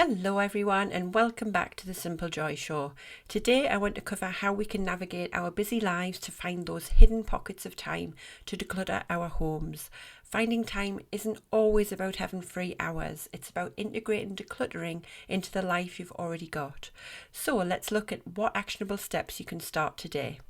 Hello everyone and welcome back to the Simple Joy Show. Today I want to cover how we can navigate our busy lives to find those hidden pockets of time to declutter our homes. Finding time isn't always about having free hours, it's about integrating decluttering into the life you've already got. So let's look at what actionable steps you can start today.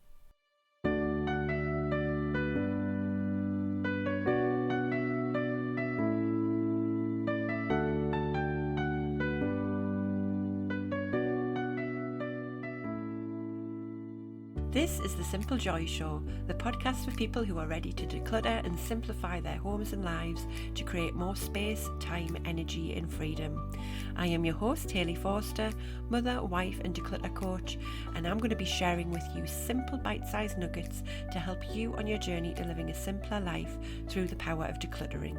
This is the Simple Joy Show, the podcast for people who are ready to declutter and simplify their homes and lives to create more space, time, energy and freedom. I am your host, Hayley Forster, mother, wife and declutter coach, and I'm going to be sharing with you simple bite-sized nuggets to help you on your journey to living a simpler life through the power of decluttering.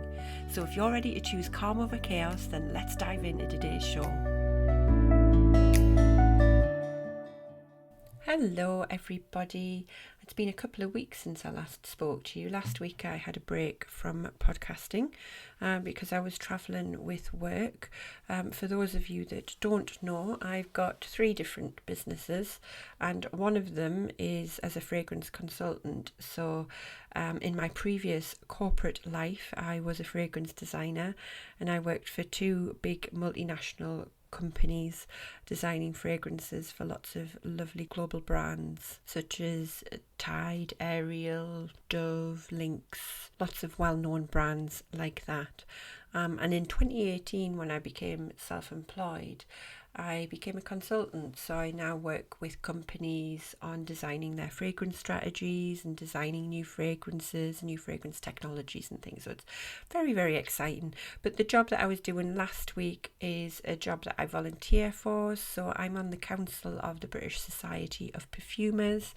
So if you're ready to choose calm over chaos, then let's dive into today's show. Hello everybody. It's been a couple of weeks since I last spoke to you. Last week I had a break from podcasting because I was travelling with work. For those of you that don't know, I've got 3 different businesses and one of them is as a fragrance consultant. So in my previous corporate life I was a fragrance designer and I worked for 2 big multinational companies designing fragrances for lots of lovely global brands such as Tide, Ariel, Dove, Lynx, lots of well-known brands like that. And in 2018 when I became self-employed, I became a consultant, so I now work with companies on designing their fragrance strategies and designing new fragrances, new fragrance technologies and things. So it's very, very exciting. But the job that I was doing last week is a job that I volunteer for. So I'm on the council of the British Society of Perfumers,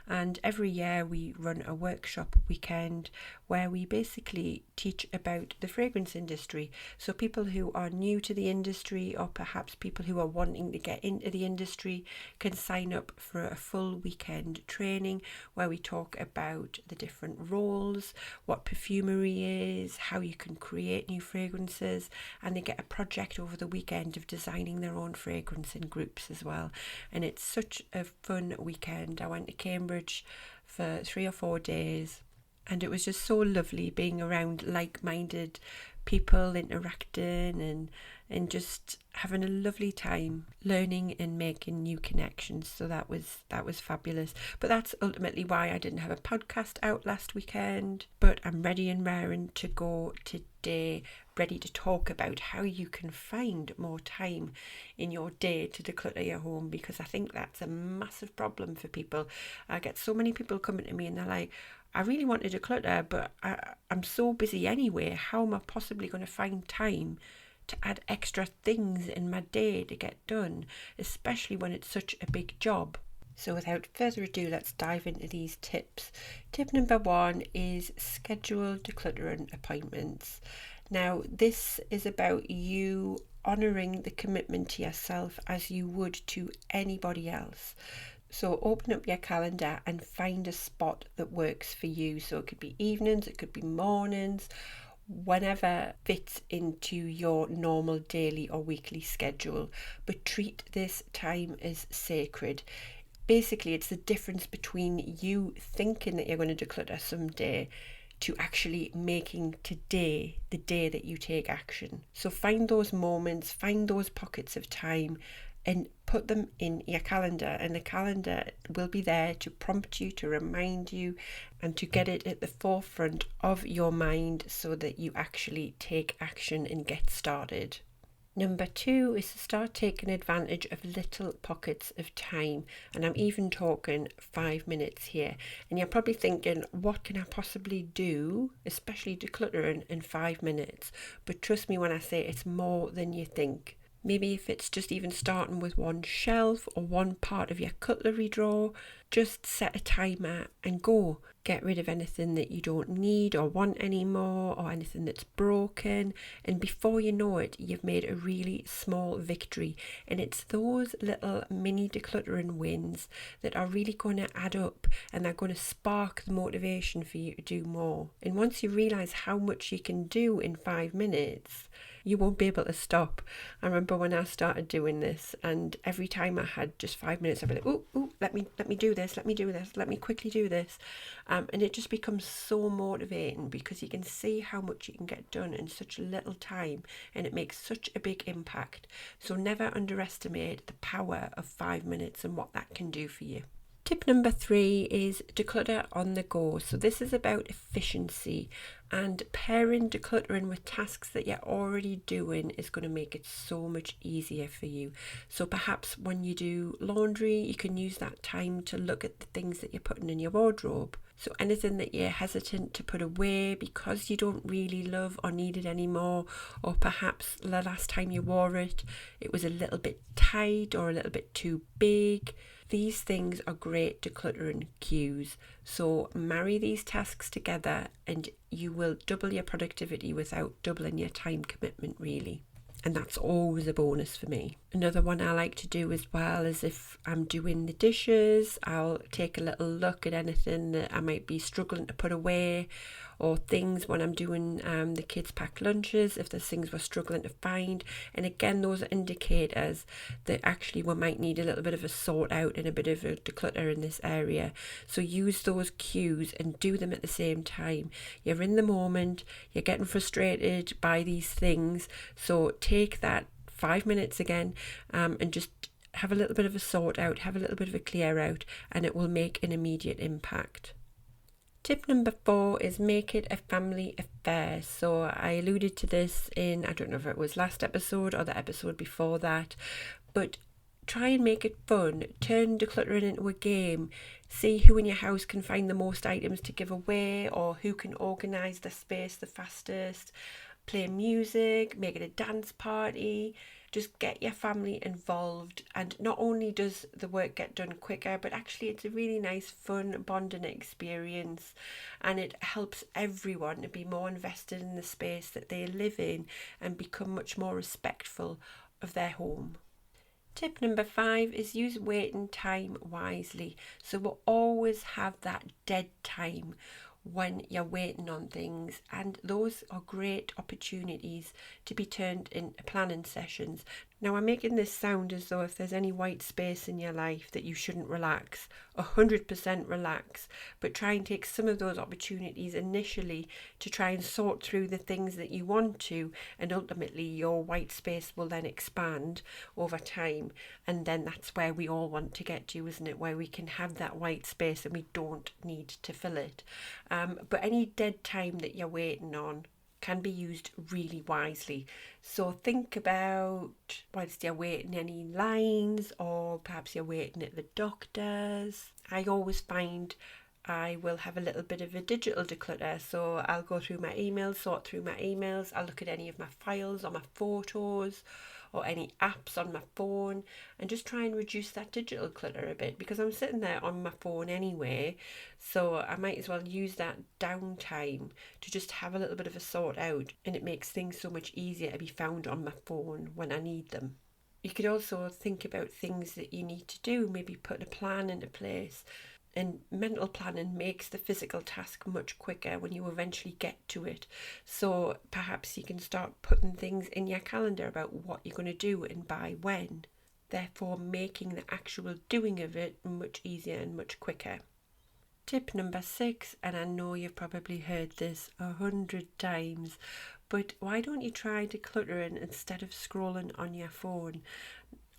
and every year we run a workshop weekend where we basically teach about the fragrance industry. So people who are new to the industry or perhaps people who are wanting to get into the industry can sign up for a full weekend training where we talk about the different roles, what perfumery is, how you can create new fragrances, and they get a project over the weekend of designing their own fragrance in groups as well. And it's such a fun weekend. I went to Cambridge for 3 or 4 days and it was just so lovely being around like-minded people, interacting and just having a lovely time learning and making new connections. So that was fabulous. But that's ultimately why I didn't have a podcast out last weekend. But I'm ready and raring to go today, ready to talk about how you can find more time in your day to declutter your home, because I think that's a massive problem for people. I get so many people coming to me and they're like, I really want to declutter, but I'm so busy anyway. How am I possibly going to find time to add extra things in my day to get done, especially when it's such a big job? So without further ado, let's dive into these tips. Tip number 1 is schedule decluttering appointments. Now, this is about you honouring the commitment to yourself as you would to anybody else. So open up your calendar and find a spot that works for you. So it could be evenings, it could be mornings, whenever fits into your normal daily or weekly schedule. But treat this time as sacred. Basically, it's the difference between you thinking that you're going to declutter someday to actually making today the day that you take action. So find those moments, find those pockets of time and put them in your calendar, and the calendar will be there to prompt you, to remind you, and to get it at the forefront of your mind so that you actually take action and get started. Number 2 is to start taking advantage of little pockets of time, and I'm even talking 5 minutes here. And you're probably thinking, what can I possibly do, especially decluttering, in 5 minutes? But trust me when I say it's more than you think. Maybe if it's just even starting with one shelf or one part of your cutlery drawer, just set a timer and go. Get rid of anything that you don't need or want anymore, or anything that's broken. And before you know it, you've made a really small victory. And it's those little mini decluttering wins that are really going to add up, and they're going to spark the motivation for you to do more. And once you realise how much you can do in 5 minutes, you won't be able to stop. I remember when I started doing this, and every time I had just 5 minutes, I'd be like, "Ooh, let me do this, let me quickly do this," and it just becomes so motivating because you can see how much you can get done in such little time, and it makes such a big impact. So never underestimate the power of 5 minutes and what that can do for you. Tip number 3 is declutter on the go. So this is about efficiency, and pairing decluttering with tasks that you're already doing is going to make it so much easier for you. So perhaps when you do laundry, you can use that time to look at the things that you're putting in your wardrobe. So anything that you're hesitant to put away because you don't really love or need it anymore, or perhaps the last time you wore it, it was a little bit tight or a little bit too big. These things are great decluttering cues. So marry these tasks together and you will double your productivity without doubling your time commitment, really. And that's always a bonus for me. Another one I like to do as well is if I'm doing the dishes, I'll take a little look at anything that I might be struggling to put away, or things when I'm doing the kids' packed lunches, if there's things we're struggling to find. And again, those are indicators that actually we might need a little bit of a sort out and a bit of a declutter in this area. So use those cues and do them at the same time. You're in the moment, you're getting frustrated by these things, so take that 5 minutes again and just have a little bit of a sort out, have a little bit of a clear out, and it will make an immediate impact. Tip number 4 is make it a family affair. So I alluded to this in, I don't know if it was last episode or the episode before that, but try and make it fun. Turn decluttering into a game. See who in your house can find the most items to give away, or who can organise the space the fastest. Play music, make it a dance party. Just get your family involved, and not only does the work get done quicker, but actually it's a really nice fun bonding experience, and it helps everyone to be more invested in the space that they live in and become much more respectful of their home. Tip number 5 is use waiting time wisely. So we'll always have that dead time when you're waiting on things, and those are great opportunities to be turned into planning sessions. Now, I'm making this sound as though if there's any white space in your life that you shouldn't relax. 100% relax, but try and take some of those opportunities initially to try and sort through the things that you want to, and ultimately your white space will then expand over time, and then that's where we all want to get to, isn't it, where we can have that white space and we don't need to fill it. But any dead time that you're waiting on can be used really wisely. So think about, whilst you're waiting, any lines, or perhaps you're waiting at the doctor's. I always find I will have a little bit of a digital declutter. So I'll go through my emails, sort through my emails, I'll look at any of my files or my photos or any apps on my phone, and just try and reduce that digital clutter a bit, because I'm sitting there on my phone anyway, so I might as well use that downtime to just have a little bit of a sort out, and it makes things so much easier to be found on my phone when I need them. You could also think about things that you need to do, maybe put a plan into place. And mental planning makes the physical task much quicker when you eventually get to it. So perhaps you can start putting things in your calendar about what you're going to do and by when, therefore making the actual doing of it much easier and much quicker. Tip number 6, and I know you've probably heard this 100 times, but why don't you try decluttering instead of scrolling on your phone?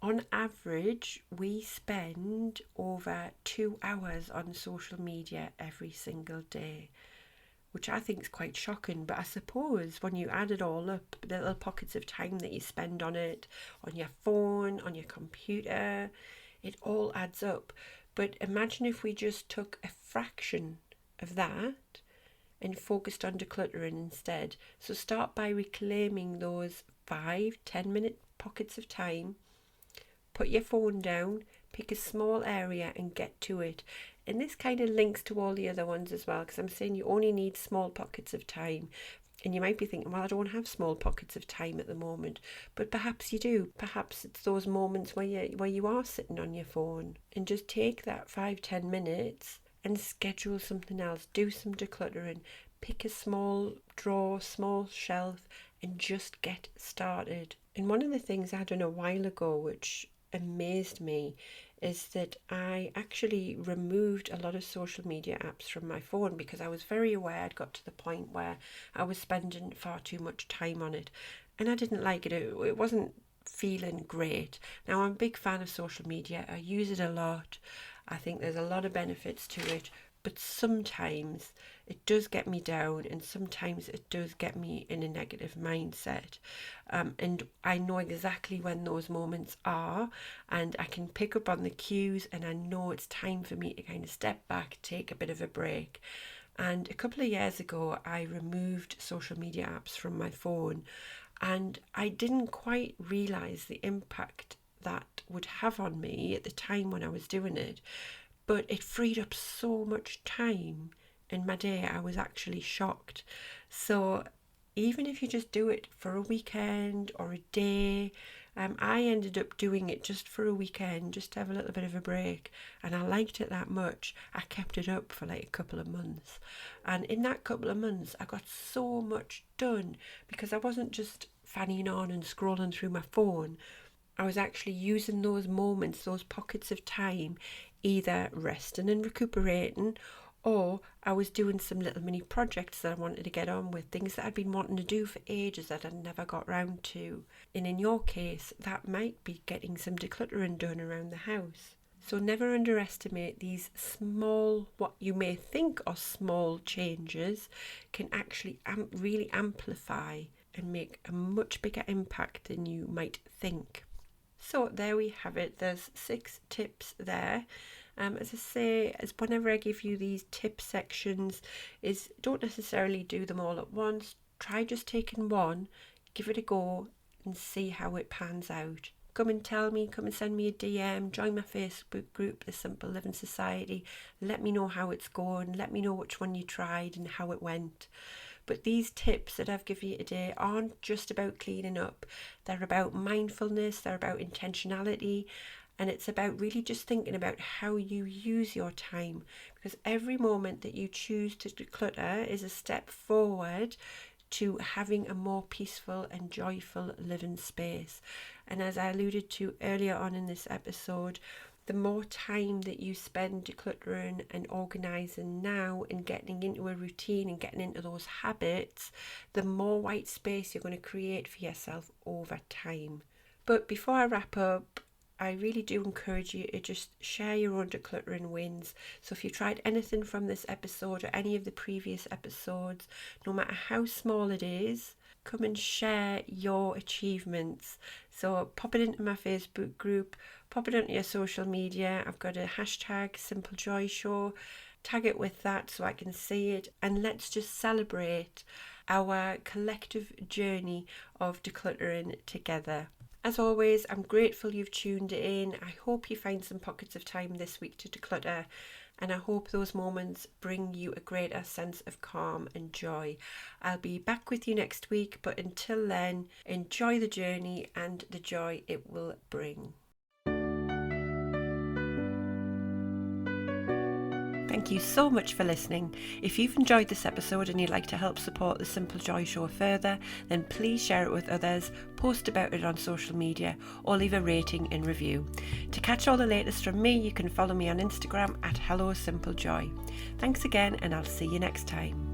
On average, we spend over 2 hours on social media every single day, which I think is quite shocking. But I suppose when you add it all up, the little pockets of time that you spend on it, on your phone, on your computer, it all adds up. But imagine if we just took a fraction of that and focused on decluttering instead. So start by reclaiming those 5-10 minute pockets of time. Put your phone down, pick a small area and get to it. And this kind of links to all the other ones as well, because I'm saying you only need small pockets of time. And you might be thinking, well, I don't have small pockets of time at the moment. But perhaps you do. Perhaps it's those moments where you are sitting on your phone. And just take that 5-10 minutes and schedule something else. Do some decluttering. Pick a small drawer, small shelf, and just get started. And one of the things I done a while ago, which amazed me, is that I actually removed a lot of social media apps from my phone because I was very aware I'd got to the point where I was spending far too much time on it, and I didn't like it. It wasn't feeling great. Now, I'm a big fan of social media. I use it a lot. I think there's a lot of benefits to it, but sometimes it does get me down, and sometimes it does get me in a negative mindset. And I know exactly when those moments are, and I can pick up on the cues, and I know it's time for me to kind of step back, take a bit of a break. And a couple of years ago, I removed social media apps from my phone, and I didn't quite realise the impact that would have on me at the time when I was doing it, but it freed up so much time in my day. I was actually shocked. So even if you just do it for a weekend or a day, I ended up doing it just for a weekend, just to have a little bit of a break, and I liked it that much. I kept it up for like a couple of months, and in that couple of months I got so much done because I wasn't just fanning on and scrolling through my phone. I was actually using those moments, those pockets of time, either resting and recuperating, or I was doing some little mini projects that I wanted to get on with, things that I'd been wanting to do for ages that I'd never got round to. And in your case, that might be getting some decluttering done around the house. So never underestimate these small, what you may think are small changes, can actually really amplify and make a much bigger impact than you might think. So there we have it. There's 6 tips there. As I say, as whenever I give you these tip sections, is don't necessarily do them all at once. Try just taking one, give it a go, and see how it pans out. Come and tell me, come and send me a DM, join my Facebook group, The Simple Living Society. Let me know how it's going. Let me know which one you tried and how it went. But these tips that I've given you today aren't just about cleaning up. They're about mindfulness, they're about intentionality, and it's about really just thinking about how you use your time. Because every moment that you choose to declutter is a step forward to having a more peaceful and joyful living space. And as I alluded to earlier on in this episode, the more time that you spend decluttering and organising now and getting into a routine and getting into those habits, the more white space you're going to create for yourself over time. But before I wrap up, I really do encourage you to just share your own decluttering wins. So if you tried anything from this episode or any of the previous episodes, no matter how small it is, come and share your achievements. So pop it into my Facebook group, pop it onto your social media. I've got a hashtag Simple Joy Show. Tag it with that so I can see it, and let's just celebrate our collective journey of decluttering together. As always, I'm grateful you've tuned in. I hope you find some pockets of time this week to declutter, and I hope those moments bring you a greater sense of calm and joy. I'll be back with you next week, but until then, enjoy the journey and the joy it will bring. Thank you so much for listening. If you've enjoyed this episode and you'd like to help support the Simple Joy Show further, then please share it with others, post about it on social media, or leave a rating and review. To catch all the latest from me, you can follow me on Instagram at HelloSimpleJoy. Thanks again, and I'll see you next time.